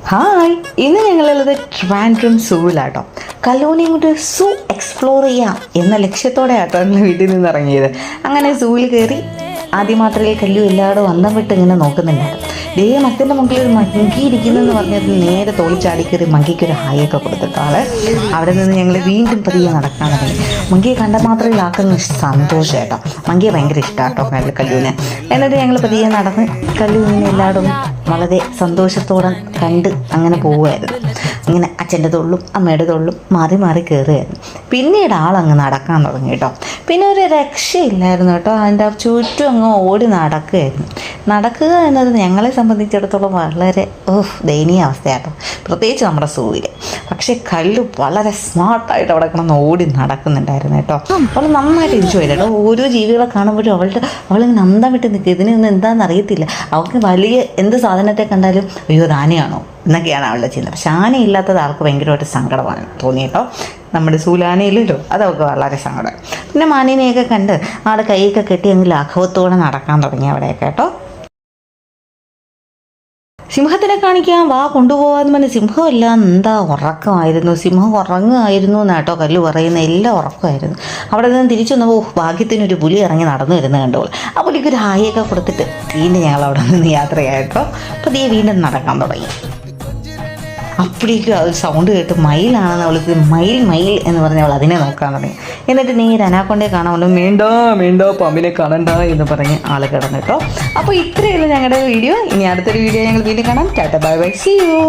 Hi, ഇന്ന് ഞങ്ങളുള്ളത് ട്രിവാൻഡ്രം സൂവിലാട്ടോ. കല്ലൂനെയും കൊണ്ട് സൂ explore ചെയ്യാം എന്ന ലക്ഷ്യത്തോടെ ആട്ടോ ഞങ്ങൾ വീട്ടിൽ നിന്ന് ഇറങ്ങിയത്. അങ്ങനെ സൂവിൽ കയറി ആദ്യം മാത്രമേ കല്ലു എല്ലാവരും അന്തം വിട്ട് ഇങ്ങനെ നോക്കുന്നുണ്ടായിരുന്നു. മത്തിൻ്റെ മുകളിൽ ഒരു മങ്കി ഇരിക്കുന്നെന്ന് പറഞ്ഞത് നേരെ തോളിച്ചാടി കയറി മങ്കിക്കൊരു ഹായൊക്കെ കൊടുത്തിട്ടാണ്. അവിടെ നിന്ന് ഞങ്ങൾ വീണ്ടും പതിയെ നടക്കാൻ തുടങ്ങി. മങ്കിയെ കണ്ട മാത്രമേ ആക്കുന്ന സന്തോഷം കേട്ടോ. മങ്കിയെ ഭയങ്കര ഇഷ്ടമാട്ടോ കല്ലുവിന്. എന്നിട്ട് ഞങ്ങൾ പതിയെ നടന്ന് കല്ലുവിനെ എല്ലായിടും വളരെ സന്തോഷത്തോടെ കണ്ട് അങ്ങനെ പോവുമായിരുന്നു. ഇങ്ങനെ അച്ഛൻ്റെ തൊള്ളും അമ്മയുടെ തൊള്ളും മാറി മാറി കയറുമായിരുന്നു. പിന്നീട് ആളങ്ങ് നടക്കാൻ തുടങ്ങി കേട്ടോ. പിന്നെ ഒരു രക്ഷയില്ലായിരുന്നു കേട്ടോ. അതിൻ്റെ ചുറ്റും അങ്ങ് ഓടി നടക്കുകയായിരുന്നു. നടക്കുക എന്നത് ഞങ്ങളെ സംബന്ധിച്ചിടത്തോളം വളരെ ദയനീയ അവസ്ഥയാട്ടോ, പ്രത്യേകിച്ച് നമ്മുടെ സൂവിൽ. പക്ഷേ കല്ലു വളരെ സ്മാർട്ടായിട്ട് അവിടെ കിടന്ന് ഓടി നടക്കുന്നുണ്ടായിരുന്നു കേട്ടോ. അവൾ നന്നായിട്ട് എൻജോയ് ചെയ്തു കേട്ടോ. ഓരോ ജീവികളെ കാണുമ്പോഴും അവളിങ്ങനെ അന്തം വിട്ട് നിൽക്കുക. ഇതിനൊന്നും എന്താണെന്ന് അറിയത്തില്ല. അവൾക്ക് വലിയ എന്ത് സാധനത്തെ കണ്ടാലും അയ്യോ ആനയാണോ എന്നൊക്കെയാണ് അവളുടെ ചിന്ത. പക്ഷെ ആനയില്ലാത്തത് ആൾക്ക് ഭയങ്കരമായിട്ട് സങ്കടമാണ് തോന്നി കേട്ടോ. നമ്മുടെ സൂലാനയില്ലല്ലോ, അതവൾക്ക് വളരെ സങ്കടം. പിന്നെ മാനിനെയൊക്കെ കണ്ട് ആളുടെ കൈയൊക്കെ കെട്ടി അങ്ങ് ലാഘവത്തോടെ നടക്കാൻ തുടങ്ങി അവിടെയൊക്കെ കേട്ടോ. സിംഹത്തിനെ കാണിക്കാൻ വാ കൊണ്ടുപോകാൻ പറഞ്ഞ് സിംഹമല്ല എന്താ ഉറക്കമായിരുന്നു. സിംഹം ഉറങ്ങുമായിരുന്നു എന്നാട്ടോ കല്ലു പറയുന്ന. എല്ലാം ഉറക്കമായിരുന്നു. അവിടെ നിന്ന് തിരിച്ചു വന്നപ്പോൾ ഭാഗ്യത്തിനൊരു പുലി ഇറങ്ങി നടന്നു വരുന്നത് കണ്ടോളൂ. ആ പുലിക്ക് ഒരു ഹായൊക്കെ കൊടുത്തിട്ട് വീണ്ടും ഞങ്ങൾ അവിടെ നിന്ന് യാത്രയായിട്ടോ. അപ്പോൾ വീണ്ടും നടക്കാൻ തുടങ്ങി. അപ്പോഴേക്കും അത് സൗണ്ട് കേട്ട് മയിലാണെന്ന് അവൾക്ക് മയിൽ എന്ന് പറഞ്ഞ് അവൾ അതിനെ നോക്കാൻ തുടങ്ങി. എന്നിട്ട് നീ അനാക്കൊണ്ടേ കാണാമല്ലോ, വേണ്ട പാമ്പിനെ കാണണ്ട എന്ന് പറഞ്ഞ് ആൾ കിടന്നു കേട്ടോ. അപ്പോൾ ഇത്രയുള്ളൂ ഞങ്ങളുടെ വീഡിയോ. ഇനി അടുത്തൊരു വീഡിയോ ഞങ്ങൾ വീണ്ടും കാണാം. Tata bye bye, see U.